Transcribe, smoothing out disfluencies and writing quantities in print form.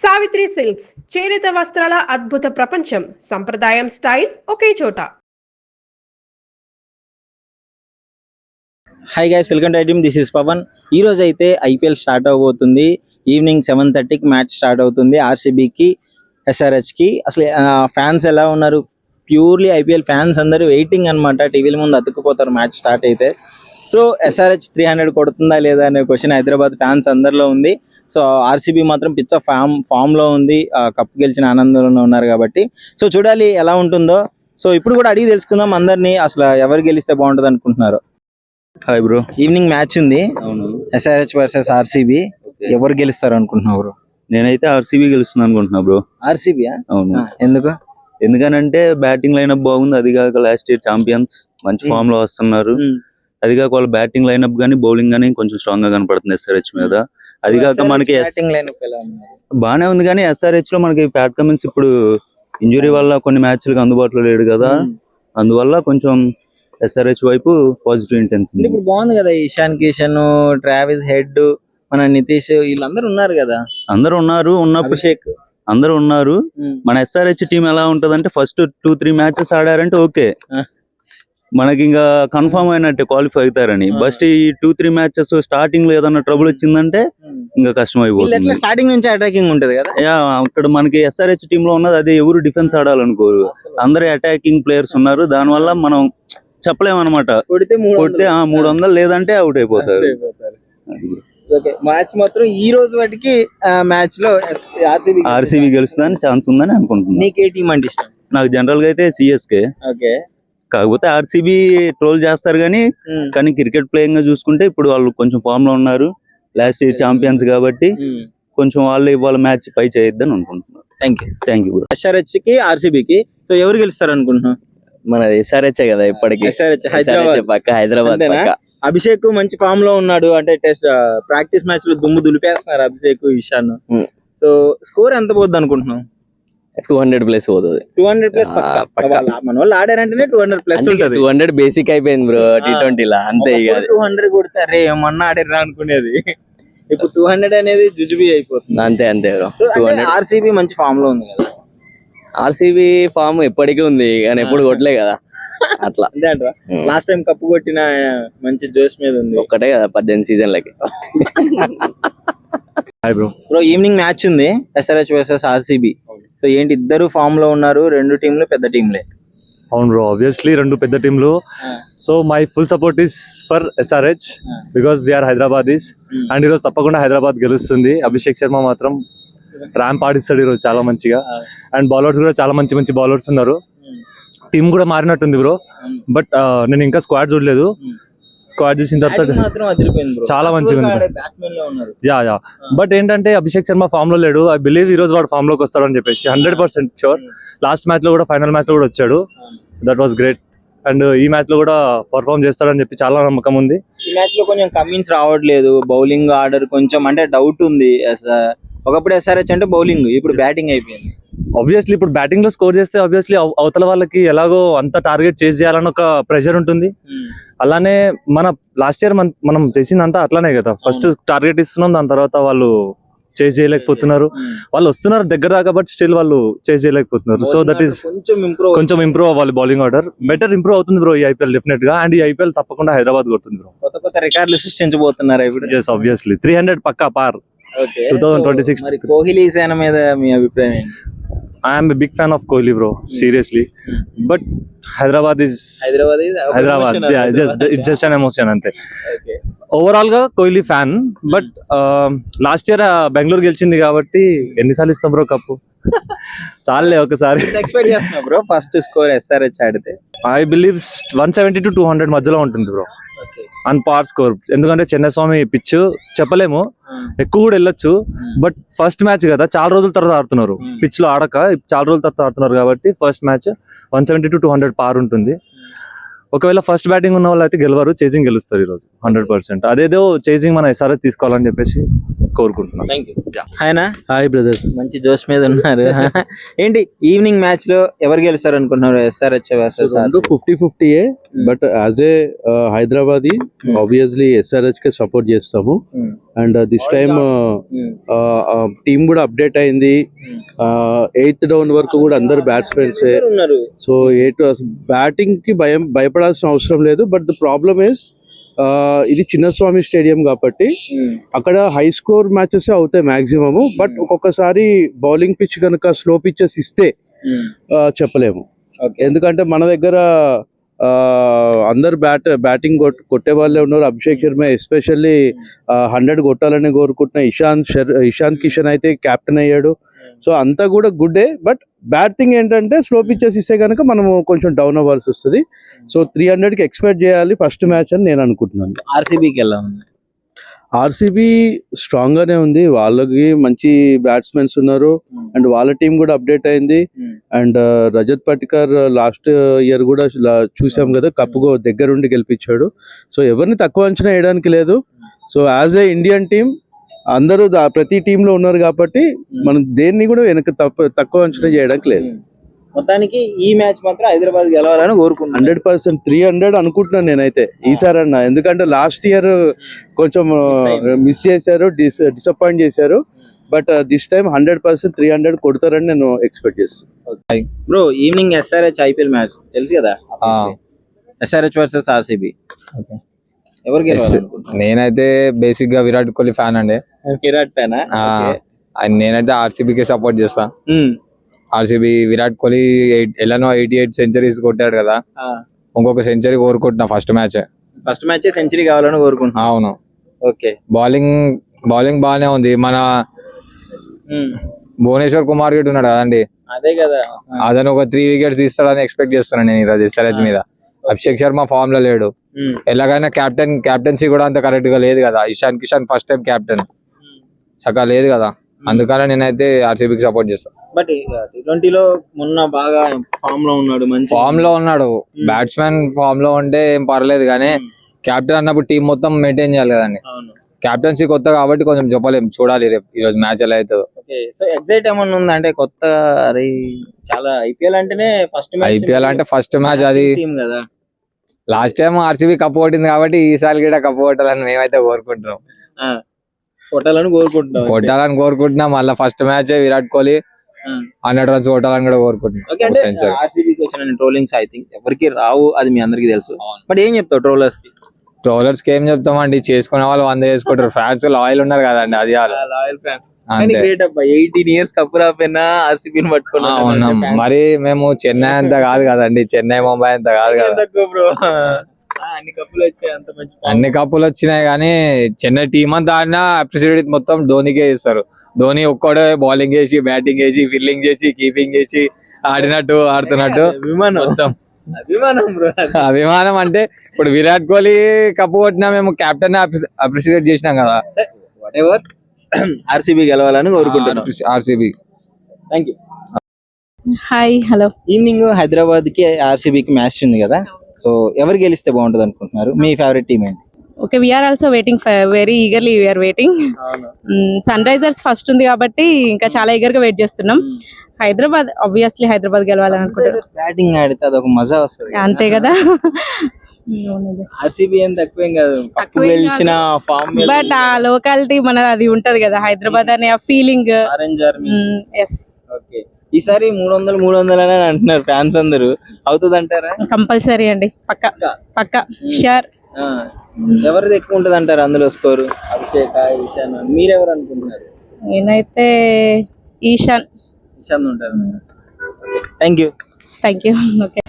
Savitri silks చేనేత వస్త్రాల అద్భుత ప్రపంచం. సంప్రదాయం స్టైల్ ఒకే చోట. Hi guys, welcome to I team. This is Pavan. ఈ రోజు అయితే ఐపీఎల్ స్టార్ట్ అవబోతుంది. ఈవినింగ్ 7:30కి మ్యాచ్ స్టార్ట్ అవుతుంది ఆర్సీబీకి ఎస్ఆర్హెచ్కి. అసలు ఫ్యాన్స్ ఎలా ఉన్నారు? ప్యూర్లీ ఐపీఎల్ ఫ్యాన్స్ అందరూ వెయిటింగ్ అనమాట. టీవీల ముందు అతుక్కుపోతారు మ్యాచ్ స్టార్ట్ అయితే. సో ఎస్ఆర్హెచ్ 300 కొడుతుందా లేదా అనే క్వశ్చన్ హైదరాబాద్ ఫ్యాన్స్ అందరిలో ఉంది. సో ఆర్సీబీ మాత్రం పిచ్చ ఫామ్లో ఉంది. కప్ గెలిచిన ఆనందంలో ఉన్నారు కాబట్టి సో చూడాలి ఎలా ఉంటుందో. సో ఇప్పుడు కూడా అడిగి తెలుసుకుందాం అందరినీ, అసలు ఎవరు గెలిస్తే బాగుంటుంది అనుకుంటున్నారు. Hi bro. ఈవినింగ్ మ్యాచ్ ఉంది, అవును, ఎస్ఆర్హెచ్ వర్సెస్ ఆర్సీబీ. ఎవరు గెలుస్తారు అనుకుంటున్నావు బ్రో? నేనైతే ఆర్సీబీ గెలుస్తుంది అనుకుంటున్నా బ్రో. ఆర్సీబీ? అవును. ఎందుకు? ఎందుకనంటే బ్యాటింగ్ లైనప్ బాగుంది. అది కాక లాస్ట్ ఇయర్ ఛాంపియన్స్ మంచి ఫామ్ లో వస్తున్నారు. అది కాక వాళ్ళ బ్యాటింగ్ లైనప్ గానీ బౌలింగ్ గానీ కొంచెం స్ట్రాంగ్ గా కనపడుతుంది ఎస్ఆర్హెచ్ మీద. అది కాక మనకి బానే ఉంది, కానీ ఎస్ఆర్హెచ్ లో మనకి ప్యాట్ కమిన్స్ ఇప్పుడు ఇంజురీ వల్ల కొన్ని మ్యాచ్లకు అందుబాటులో లేడు కదా, అందువల్ల కొంచెం ఎస్ఆర్హెచ్ వైపు పాజిటివ్ ఇంటెన్స్ ఉంది. ఇప్పుడు బాగుంది కదా, ఇషాన్ కిషన్, ట్రావిస్ హెడ్, మన నితీష్, వీళ్ళందరూ ఉన్నారు కదా. అందరూ ఉన్నారు, ఉన్నప్పుడు అభిషేక్, అందరూ ఉన్నారు. మన ఎస్ఆర్హెచ్ టీం ఎలా ఉంటదంటే ఫస్ట్ 2-3 మ్యాచెస్ ఆడారంటే ఓకే, మనకి ఇంకా కన్ఫర్మ్ అయినట్టే క్వాలిఫై అవుతారని. బస్ట్ ఈ 2-3 మ్యాచెస్ స్టార్టింగ్ లో ఏదన్నా ట్రబుల్ వచ్చిందంటే ఇంకా కష్టం అయిపోతుంది. స్టార్టింగ్ నుంచి అటాకింగ్ ఉంటది కదా. అక్కడ మనకి ఎస్ఆర్హెచ్ టీమ్ లో ఉన్నది అదే, ఎవరు డిఫెన్స్ ఆడాలనుకోరు, అందరూ అటాకింగ్ ప్లేయర్స్ ఉన్నారు. దాని వల్ల మనం చెప్పలేమన్నమాట. కొడితే 300 లేదంటే అవుట్ అయిపోతారు. మ్యాచ్ మాత్రం ఈ రోజు వాటికి మ్యాచ్ లో ఆర్సీబీ గెలుస్తుందని ఛాన్స్ ఉందని అనుకుంటున్నాను. నీకు ఏ టీం అంటే ఇష్టం? నాకు జనరల్ గా అయితే సిఎస్కే. కాకపోతే ఆర్సీబీ ట్రోల్ చేస్తారు కానీ క్రికెట్ ప్లేయింగ్ గా చూసుకుంటే ఇప్పుడు వాళ్ళు కొంచెం ఫామ్ లో ఉన్నారు. లాస్ట్ ఇయర్ ఛాంపియన్స్ కాబట్టి కొంచెం వాళ్ళు ఇవాళ మ్యాచ్ పై చేయొద్దని అనుకుంటున్నాను. Thank you. ఎస్ఆర్హెచ్ కి ఆర్సీబీకి సో ఎవరు గెలుస్తారు అనుకుంటున్నాను? మన ఎస్ఆర్హెచ్ కదా ఇప్పటికి. హైదరాబాద్ అభిషేక్ మంచి ఫామ్ లో ఉన్నాడు, అంటే టెస్ట్ ప్రాక్టీస్ మ్యాచ్ లో దుమ్ము దులిపేస్తున్నారు అభిషేక్, ఇషాన్. సో స్కోర్ ఎంత పోద్ది అనుకుంటున్నాం? 200+ పోతుంది. 200+ మన వాళ్ళు ఆడారంటేనే 200+ ఉంటుంది. 200 బేసిక్ అయిపోయింది బ్రో T20 లా, అంతే. 200 కొడతారే మొన్న ఆడారు అనుకునేది, ఇప్పుడు 200 అనేది జుజుబీ అయిపోతుంది. అంతే బ్రో. ఆర్సీబీ మంచి ఫామ్ లో ఉంది కదా. ఆర్సీబీ ఫామ్ ఎప్పటికీ ఉంది కానీ ఎప్పుడు కొట్టలే కదా, అట్లా. లాస్ట్ టైం కప్పు కొట్టిన మంచి జోష్ మీద ఉంది. ఒక్కటే కదా 18 సీజన్లకి. బ్రో ఈవినింగ్ మ్యాచ్ ఉంది, ఎస్ఆర్హెచ్ వర్సెస్ ఆర్సీబీ. సో ఏంటి, ఇద్దరు ఫామ్ లో ఉన్నారు, రెండు టీంలు పెద్ద టీంలే. అవును బ్రో, ఆబ్వియస్లీ రెండు పెద్ద టీంలు. So my full support is for SRH because we are Hyderabadis and ఈరోజు తప్పకుండా హైదరాబాద్ గెలుస్తుంది. అభిషేక్ శర్మ మాత్రం ర్యాంప్ ఆడిస్తాడు ఈరోజు చాలా మంచిగా. అండ్ బౌలర్స్ కూడా చాలా మంచి బౌలర్స్ ఉన్నారు. టీం కూడా మారినట్టుంది బ్రో, బట్ నేను ఇంకా స్క్వాడ్ చూడలేదు. స్క్వాడ్ చూసిన తర్వాత చాలా మంచిగా ఉంది. యా బట్ ఏంటంటే అభిషేక్ శర్మ ఫామ్ లో లేడు. ఐ బిలీవ్ ఈ రోజు వాడు ఫామ్ లోకి వస్తాడని చెప్పేసి 100% షూర్. లాస్ట్ మ్యాచ్ లో కూడా, ఫైనల్ మ్యాచ్ లో కూడా వచ్చాడు. That was great. అండ్ ఈ మ్యాచ్ లో కూడా పర్ఫార్మ్ చేస్తాడని చెప్పి చాలా నమ్మకం ఉంది. ఈ మ్యాచ్ లో కొంచెం కమిన్స్ రావట్లేదు, బౌలింగ్ ఆర్డర్ కొంచెం అంటే డౌట్ ఉంది. ఒకప్పుడు ఎస్ఆర్హెచ్ అంటే బౌలింగ్, ఇప్పుడు బ్యాటింగ్ అయిపోయింది. ఆబ్వియస్లీ ఇప్పుడు బ్యాటింగ్ లో స్కోర్ చేస్తే ఆబ్వియస్లీ అవతల వాళ్ళకి ఎలాగో అంత టార్గెట్ చేసి చేయాలని ఒక ప్రెషర్ ఉంటుంది. అలానే మన లాస్ట్ ఇయర్ మనం చేసిందంతా అట్లానే కదా, ఫస్ట్ టార్గెట్ ఇస్తున్నాం, దాని తర్వాత వాళ్ళు చేసి చేయలేకపోతున్నారు. వాళ్ళు వస్తున్నారు దగ్గర దాకా, బట్ స్టిల్ వాళ్ళు చేసి చేయలేకపోతున్నారు. సో దట్ ఈస్ కొంచెం ఇంప్రూవ్ అవ్వాలి. బౌలింగ్ ఆర్డర్ బెటర్ ఇంప్రూవ్ అవుతుంది బ్రో ఈ ఐపీఎల్ డెఫినెట్ గా. అండ్ ఈ ఐపీఎల్ తప్పకుండా హైదరాబాద్ కొడుతుంది బ్రో. కొత్త రికార్డులు సృష్టించబోతున్నారు ఇప్పుడు. ఆబ్వియస్లీ 300 పక్కా పార్ 2026. కోహ్లీ సేన మీద మీ అభిప్రాయం ఏంటి? I am a big fan of Kohli bro, seriously. But Hyderabad. Yeah, it's just an emotion ante. Overall ga Kohli fan, but last year Bangalore గెలిచింది కాబట్టి ఎన్నిసార్లు ఇస్తాం బ్రో కప్పు? చాలే ఒకసారి. ఎక్స్పెక్ట్ చేస్తున్నా బ్రో ఫస్ట్ స్కోర్ ఎస్ఆర్హెచ్ ఆడితే? I believe 170 to 200 మధ్యలో ఉంటుంది బ్రో. అండ్ పార్ స్కోర్, ఎందుకంటే చెన్నస్వామి పిచ్ చెప్పలేము, ఎక్కువ కూడా వెళ్ళొచ్చు. బట్ ఫస్ట్ మ్యాచ్ కదా, చాలా రోజుల తర్వాత ఆడుతున్నారు, పిచ్ లో ఆడక చాలా రోజుల తర్వాత ఆడుతున్నారు కాబట్టి ఫస్ట్ మ్యాచ్ 170 to 200 పార్ ఉంటుంది. ఒకవేళ ఫస్ట్ బ్యాటింగ్ ఉన్న వాళ్ళు అయితే గెలవరు, చేసింగ్ గెలుస్తారు ఈ రోజు 100%. అదేదో చేసింగ్ మన SRH తీసుకోవాలని చెప్పేసి కోరుకుంటున్నాం. Thank you. ఆయన హాయ్ బ్రదర్. మంచి జోష్ మీద ఉన్నారు. ఏంటి ఈవినింగ్ మ్యాచ్ లో ఎవరు గెలుస్తారు అనుకుంటున్నారు? SRH వర్సెస్ రెండు 50-50 but as a Hyderabadi obviously SRH K support చేస్తాము. అండ్ దిస్ టైమ్ టీమ్ కూడా అప్డేట్ అయింది. 8th డౌన్ వరకు కూడా అందరు బ్యాట్స్మెన్స్. ఉన్నారు. సో బ్యాటింగ్ కి భయపడాల్సిన అవసరం లేదు. బట్ ద ప్రాబ్లమ్ ఇస్ ఇది చిన్నస్వామి స్టేడియం కాబట్టి అక్కడ హై స్కోర్ మ్యాచెస్ అవుతాయి మాక్సిమం. బట్ ఒక్కొక్కసారి బౌలింగ్ పిచ్ కనుక స్లో పిచెస్ ఇస్తే చెప్పలేము. ఎందుకంటే మన దగ్గర అందరు బ్యాటింగ్ కొట్టే వాళ్ళే ఉన్నారు. అభిషేక్ శర్మ ఎస్పెషల్లీ 100 కొట్టాలని కోరుకుంటున్న. ఇషాంత్ కిషన్ అయితే కెప్టెన్ అయ్యాడు. సో అంతా కూడా గుడ్డే. బట్ బ్యాడ్ థింగ్ ఏంటంటే స్లో పిచెస్ ఇస్తే కనుక మనము కొంచెం డౌన్ అవ్వాల్సి వస్తుంది. సో 300కి ఎక్స్పెక్ట్ చేయాలి ఫస్ట్ మ్యాచ్ అని నేను అనుకుంటున్నాను. RCBకి ఎలా ఉంది? ఆర్సీబీ స్ట్రాంగ్ గానే ఉంది. వాళ్ళకి మంచి బ్యాట్స్మెన్స్ ఉన్నారు అండ్ వాళ్ళ టీం కూడా అప్డేట్ అయింది. అండ్ రజత్ పటికర్ లాస్ట్ ఇయర్ కూడా చూసాం కదా, కప్పు దగ్గరుండి గెలిపించాడు. సో ఎవరిని తక్కువ అంచనా వేయడానికి లేదు. So as a Indian team అందరూ ప్రతి టీంలో ఉన్నారు కాబట్టి మనం దేన్ని కూడా వెనక తక్కువ అంచనా చేయడానికి లేదు. మొత్తానికి ఈ మ్యాచ్ మాత్రం హైదరాబాద్ గెలవాలని కోరుకుంటున్నాను. 100% 300 అనుకుంటున్నాను నేనైతే ఈసారి అన్న. ఎందుకంటే లాస్ట్ ఇయర్ కొంచెం మిస్ చేశారు, డిసప్పాయింట్ చేశారు. బట్ దిస్ టైమ్ 100% 300 కొడతారని నేను ఎక్స్పెక్ట్ చేస్తాను. Bro evening SRH IPL match తెలుసు కదా, SRH వర్సెస్ RCB. ఎవరు గెలవాలనుకుంటున్నారు? నేనైతే బేసిక్ గా విరాట్ కోహ్లీ ఫ్యాన్ అండి. విరాట్ ఫ్యానా? నేనైతే RCBకి సపోర్ట్ చేస్తా. RCB విరాట్ కోహ్లీ ఎలానో 88 సెంచరీస్ కొట్టాడు కదా, ఇంకొక సెంచరీ కోరుకుంటున్నా ఫస్ట్ మ్యాచ్ సెంచరీ కావాలని కోరుకుంటున్నా. అవును. ఓకే. బౌలింగ్ బాగానే ఉంది. మన భువనేశ్వర్ కుమార్ గిట్ ఉన్నాడు కదండి, అదే కదా, అతను ఒక 3 వికెట్స్ తీస్తాడని ఎక్స్పెక్ట్ చేస్తున్నాను నేను ఈరోజు SRH మీద. అభిషేక్ శర్మ ఫామ్ లో లేడు. ఎలాగైనా క్యాప్టెన్సీ కూడా అంత కరెక్ట్ గా లేదు కదా. Ishan Kishan first time captain చక్కగా లేదు కదా, అందుకనే నేనైతే RCBకి సపోర్ట్ చేస్తాను. బట్ T20లో మొన్న బాగా ఫామ్ లో ఉన్నాడు, మంచి ఫామ్ లో ఉన్నాడు. బ్యాట్స్మెన్ ఫామ్ లో ఉంటే ఏం పర్లేదు కానీ క్యాప్టెన్ అన్నప్పుడు టీం మొత్తం మెయింటైన్ చేయాలి కదండి. క్యాప్టెన్సీ కొత్త కాబట్టి కొంచెం చెప్పలేం, చూడాలి రేపు ఈ రోజు మ్యాచ్ ఎలా అవుతుందో. సో ఎగ్జైట్ ఏమన్నా ఉందా అంటే కొత్త చాలా IPL అంటేనే ఫస్ట్ మ్యాచ్ అది కదా. లాస్ట్ టైం RCB కప్పు కొట్టింది కాబట్టి ఈసారి కూడా కప్పు కొట్టాలని మేమైతే కోరుకుంటున్నాం. కొట్టాలని కోరుకుంటున్నాం. మళ్ళీ first match Virat Kohli 100 runs కొట్టాలని కూడా కోరుకుంటున్నాం. RCBకి వచ్చిన ట్రోలింగ్స్ ఐ థింక్ ఎవరికి రావు, అది మీ అందరికి తెలుసు. బట్ ఏం చెప్తావు ట్రోలర్స్ కి ఏం చెప్తామండి, చేసుకునే వాళ్ళు 100 చేసుకుంటారు. ఫ్యాన్స్ లాయల్ ఉన్నారు కదండి, అది లాయల్ ఫ్యాన్స్. 18 years కప్పు రాపోయినా RCBని పట్టుకున్నాం. మరి మేము చెన్నై అంత కాదు కదండి, చెన్నై ముంబై అంత కాదు కదా. అన్ని కప్పులు వచ్చినాయి కానీ చెన్నై టీం అంతా ఆడినా అప్రిషియేట్ మొత్తం ధోనికే ఇస్తారు. ధోని ఒక్కడే బౌలింగ్ చేసి, బ్యాటింగ్ చేసి, ఫీల్డింగ్ చేసి, కీపింగ్ చేసి ఆడినట్టు ఆడుతున్నట్టు మొత్తం అభిమానం. అంటే ఇప్పుడు విరాట్ కోహ్లీ కప్పు కొట్టినా మేము కెప్టెన్ అప్రిషియేట్ చేసినాం కదా. RCB గెలవాలని కోరుకుంటున్నాం. RCB. Thank you. Hi, hello. Evening Hyderabad కి RCBకి మ్యాచ్ ఉంది కదా, సో ఎవరు గెలిస్తే బాగుంటది అనుకుంటున్నారు? మీ ఫేవరెట్ టీం ఏంటి? Okay, we are also waiting very eagerly we are waiting. Sunrisers first ఉంది కాబట్టి ఇంకా చాలా ఈగర్ గా వెయిట్ చేస్తున్నాం. హైదరాబాద్ ఆబ్వియస్లీ హైదరాబాద్ గెలవాలని అనుకుంటున్నాం. బ్యాటింగ్ ఆడితే అదొక మజా వస్తుంది, అంతే కదా. RCB ఏం తక్కువేం కాదు, గెలిచిన ఫామ్. బట్ ఆ లోకాలిటీ మన అది ఉంటది కదా, హైదరాబాద్ అనే ఆ ఫీలింగ్. ఎస్. ఓకే, ఈసారి 300 అని అంటున్నారు ఫ్యాన్స్ అందరూ, అవుతుంది అంటారా? కంపల్సరీ అండి, పక్కా షూర్. ఎవరిది ఎక్కువ ఉంటది అంటారు అందులో స్కోరు? అభిషేక్, ఇషాన్, మీరెవరు అనుకుంటున్నారు? నేనైతే ఈశాన్ ఉంటారు. Thank you. ఓకే.